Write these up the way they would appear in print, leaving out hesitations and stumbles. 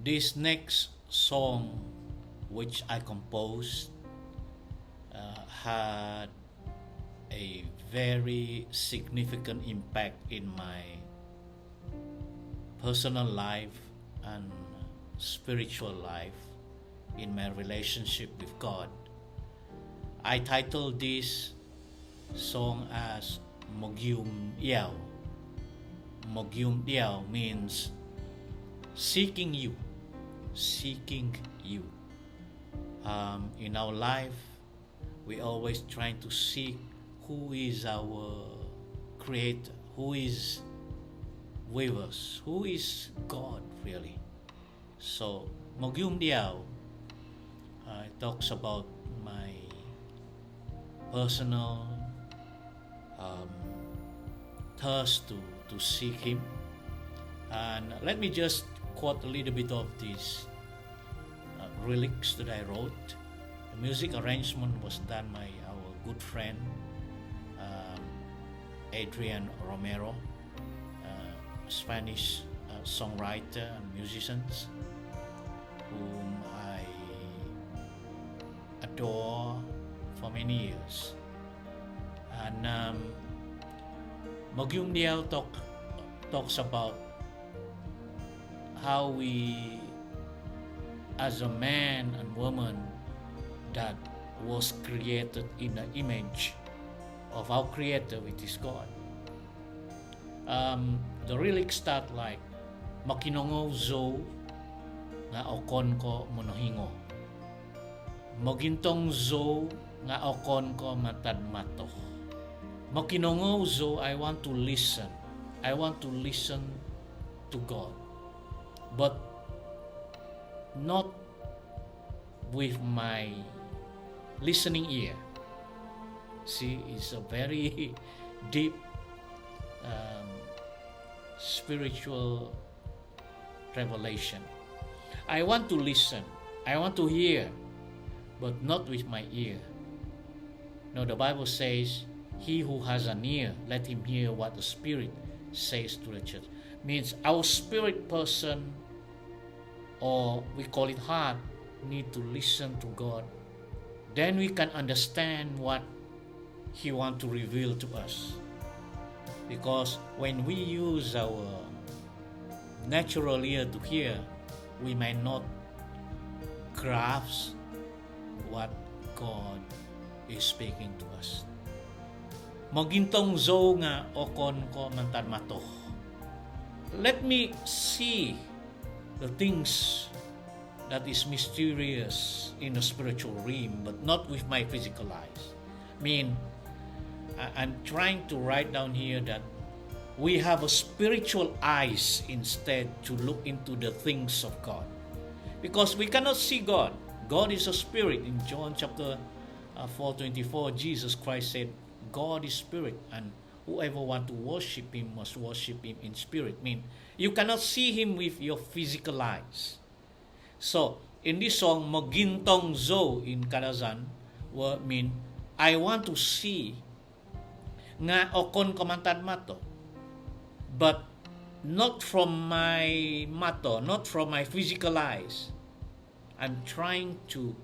This next song, which I composed, had a very significant impact in my personal life and spiritual life, in my relationship with God. I titled this song as MOGIUM DIAU. MOGIUM DIAU means seeking you. In our life, we always trying to seek who is our creator, who is with us, who is God really. So MOGIUM DIAU talks about my personal thirst to seek Him. And let me just quote a little bit of these lyrics that I wrote. The music arrangement was done by our good friend Adrian Romero, Spanish songwriter and musicians whom I adore for many years. And MOGIUM DIAU talks about how we, as a man and woman that was created in the image of our Creator, which is God. The lyrics start like, makinongo zo nga okon ko monohingo. Mogintong zo nga okon ko matadmato. Makinongo zo, I want to listen. I want to listen to God. But not with my listening ear. See, it's a very deep spiritual revelation. I want to listen, I want to hear, but not with my ear. No, the Bible says, he who has an ear, let him hear what the Spirit says to the church. Means our spirit person, or we call it heart, need to listen to God. Then we can understand what He wants to reveal to us. Because when we use our natural ear to hear, we might not grasp what God is speaking to us. Magintong zo nga okon ko mantadmato. Let me see the things that is mysterious in the spiritual realm, but not with my physical eyes. I'm trying to write down here that we have a spiritual eyes instead to look into the things of God. Because we cannot see God. God is a spirit. In John chapter 4:24, Jesus Christ said, God is spirit, and whoever want to worship Him must worship Him in spirit. You cannot see Him with your physical eyes. So, in this song, Magintong Zo in Kadazan, I want to see nga okon komantad mato, but not from my mato, not from my physical eyes. I'm trying to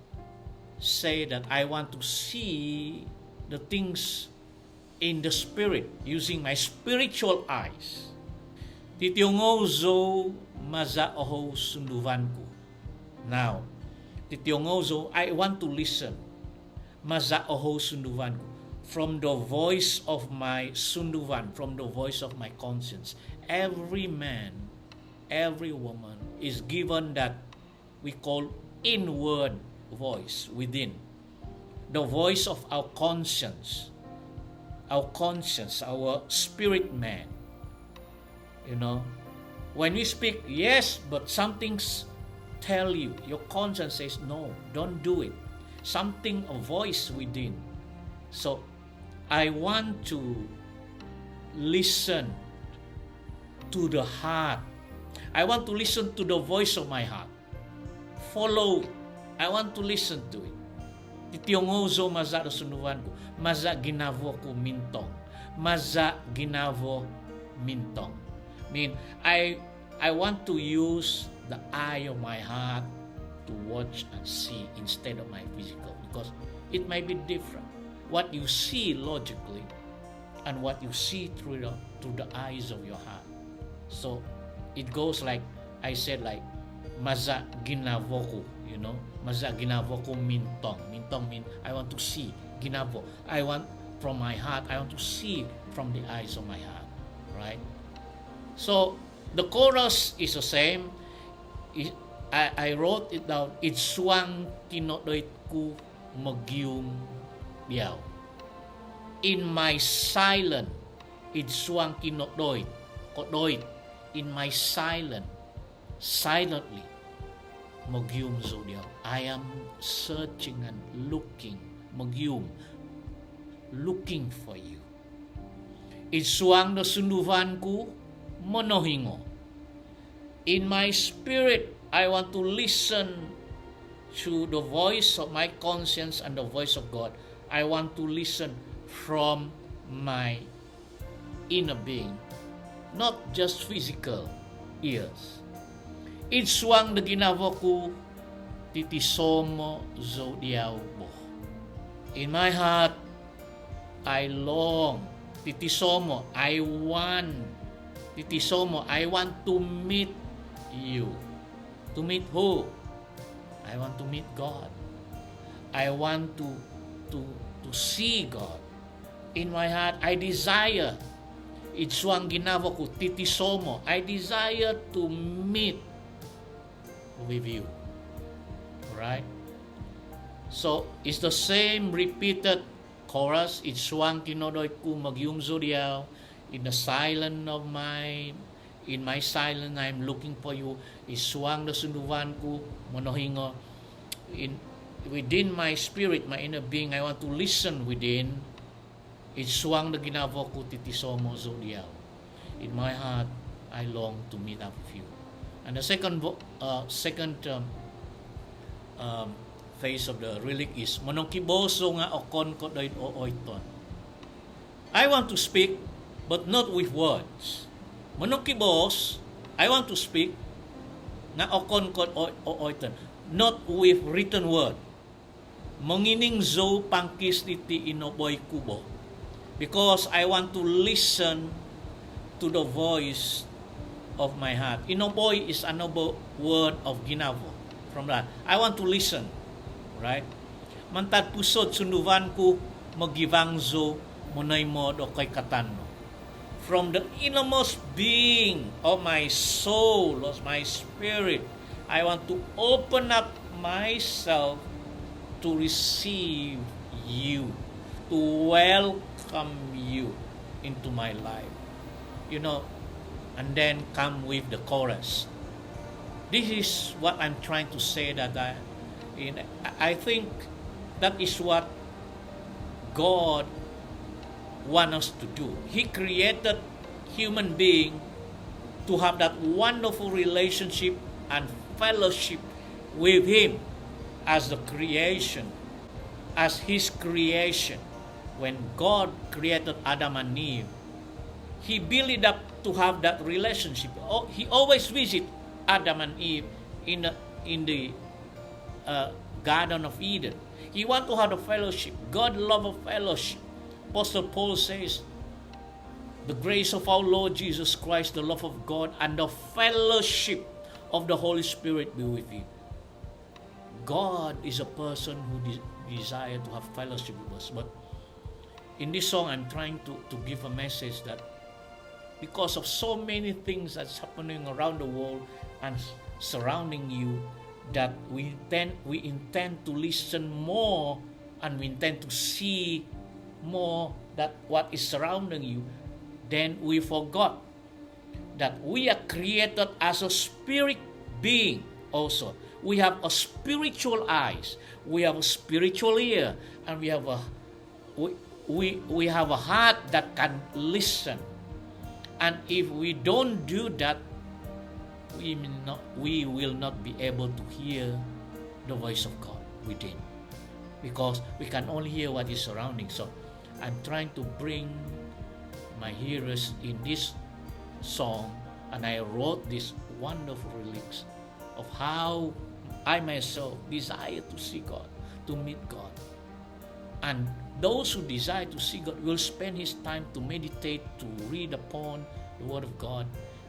say that I want to see the things in the spirit, using my spiritual eyes. Tityongo zo maza oho sunduvanku. Now, tityongo zo, I want to listen. Maza oho sunduvanku. From the voice of my sunduvan, from the voice of my conscience. Every man, every woman is given that we call inward voice within. The voice of our conscience, our spirit man. When we speak, yes, but some things tell you, your conscience says, no, don't do it. Something, a voice within. So, I want to listen to the heart. I want to listen to the voice of my heart. Follow. I want to listen to it. Titiyongozo maza sunuvan ko. Maza ginavo ko mintong. Maza ginavo mintong. Mean I want to use the eye of my heart to watch and see instead of my physical, because it might be different. What you see logically and what you see through the eyes of your heart. So it goes like I said, like maza ginavoku, you know. Maza ginavoku mintong. Mintong mean I want to see. Ginavo, I want from my heart, I want to see from the eyes of my heart, right? So the chorus is the same. I wrote it down. Itsuang kinodoit ku MOGIUM DIAU. In my silent, itsuang kinodoit, kodoit. In my silent, silently, MOGIUM DIAU. I am searching and looking, MOGIUM, looking for you. Itsuang na sunduvanku monohingo. In my spirit, I want to listen to the voice of my conscience and the voice of God. I want to listen from my inner being, not just physical ears. Itsuang na ginavo ko, titisomo zodiaw mo. In my heart, I long. Titisomo, I want. Titisomo, I want to meet you. To meet who? I want to meet God. I want to see God. In my heart, I desire. Itsuang ginavo ko, titisomo. I desire to meet with you. Right? So, it's the same repeated chorus. Itsuang kinodoy ko MOGIUM DIAU. In the silence of in my silence, I'm looking for you. Iswang na sunduvan ko, monohingo. Within my spirit, my inner being, I want to listen within. Iswang na ginavo ko, titisomo zodiaw. In my heart, I long to meet up with you. And the second phase of the relic is monongkiboso nga okon ko doit o oiton. I want to speak, but not with words. Monokibos, I want to speak na okon ko oiton, not with written word. Mangining zo pangkis iti inoboy kubo, because I want to listen to the voice of my heart. Inoboy is another word of ginavo. From that, I want to listen, right? Mantad pusod sunduvan ko magivangzo munay mo do kay katano. From the innermost being of my soul, of my spirit, I want to open up myself to receive you, to welcome you into my life. You know, and then come with the chorus. This is what I'm trying to say, that I think that is what God wants us to do. He created human being to have that wonderful relationship and fellowship with Him as the creation, as His creation. When God created Adam and Eve, He built it up to have that relationship. He always visit Adam and Eve in the Garden of Eden. He want to have a fellowship. God love a fellowship. Apostle Paul says, the grace of our Lord Jesus Christ, the love of God, and the fellowship of the Holy Spirit be with you. God is a person who desires to have fellowship with us. But in this song, I'm trying to give a message that because of so many things that's happening around the world and surrounding you, that we intend to listen more, and we intend to see more that what is surrounding you. Then we forgot that we are created as a spirit being also. We have a spiritual eyes, we have a spiritual ear, and we have a heart that can listen. And if we don't do that, we will not be able to hear the voice of God within, because we can only hear what is surrounding. So I'm trying to bring my hearers in this song And I wrote these wonderful lyrics of how I myself desire to see God, to meet God. And those who desire to see God will spend his time to meditate, to read upon the Word of God,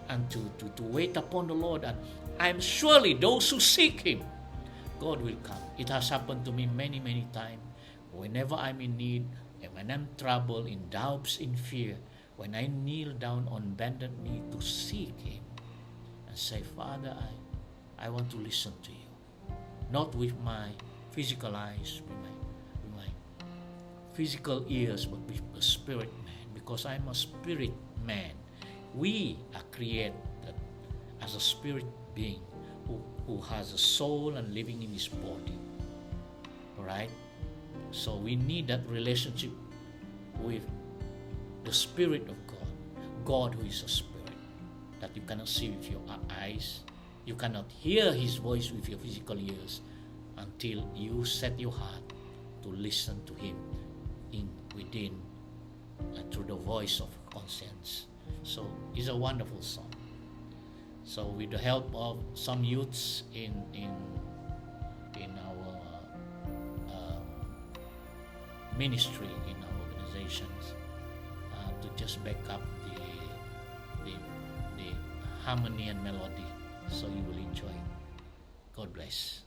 and to wait upon the Lord. And I'm surely those who seek him, God will come. It has happened to me many, many times. Whenever I'm in need, and when I'm troubled, in doubts, in fear, when I kneel down on bended knee to seek him and say, Father, I want to listen to you. Not with my physical eyes, with my physical ears, but with the spirit man, because I'm a spirit man. We are created as a spirit being who has a soul and living in his body. Alright? So we need that relationship with the Spirit of God. God who is a spirit, that you cannot see with your eyes. You cannot hear his voice with your physical ears until you set your heart to listen to him within and through the voice of conscience. So it's a wonderful song. So with the help of some youths in our ministry, in our organizations, to just back up the harmony and melody, so you will enjoy it. God bless.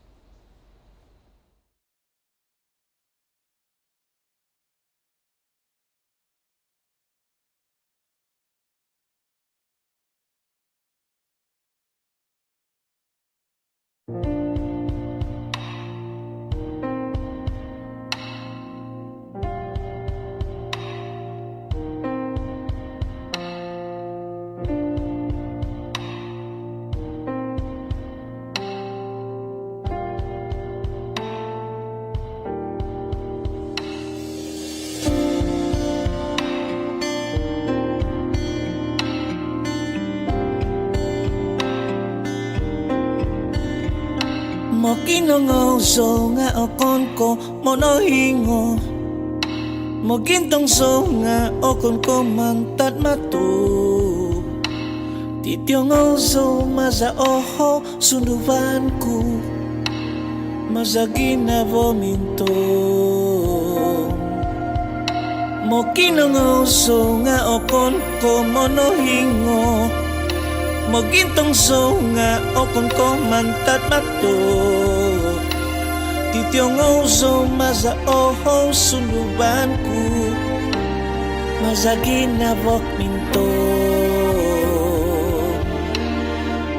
Mo kinongoso nga okon ko mono hingo. Mo gintong so nga okon ko mantat matu. Tityongoso maza oho sunduvanku. Maza ginavominto. Mo kinongoso nga okon ko mono hingo. Mo gintong so nga okon ko mantat mato. Tityong oso maza oho sulubanku. Maza ginabok minto.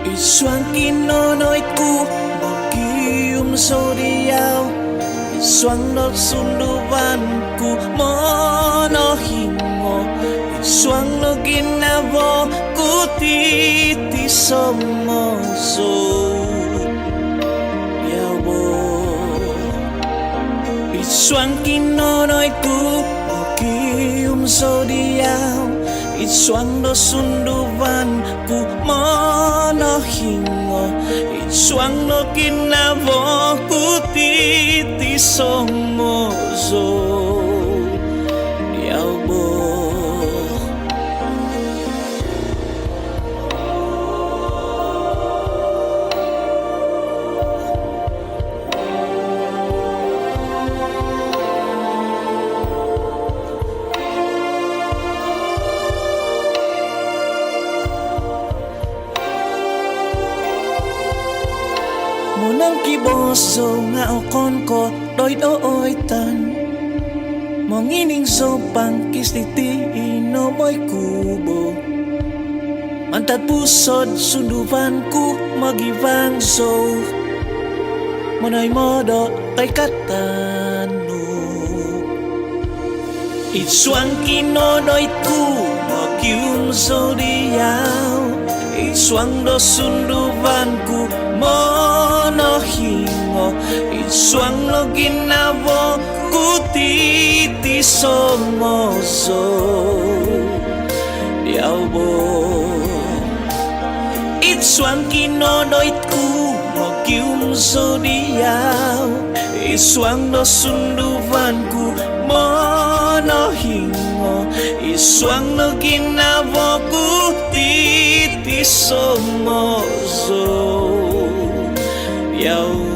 Iswang kinonoit ku mogium so diau. Iswang not sundubanku mono hingo. Iswang no ginabo kutiti somoso Yabo Iswang kinonoy ku mogium so diau. Iswang no sunduban ku mono hingo. Iswang no ginabo kutiti somoso Yabo Munang kiboso nga okon ko doy dooy tan. Mongining so pangkis titi ino mo'y kubo. Mantat pusod sunduvan ku magibang so. Monoy modo kay katano. Iswang kinonoy ku magium so diyaw. Iswang do sunduvan ku mono hingo. Iswang no ginabo kutiti somoso Diaubo Iswang kinonoit ku mogium so diau. Iswang no sunduvan ku mono hingo. Iswang no ginabo kutiti piso mo zo Yaw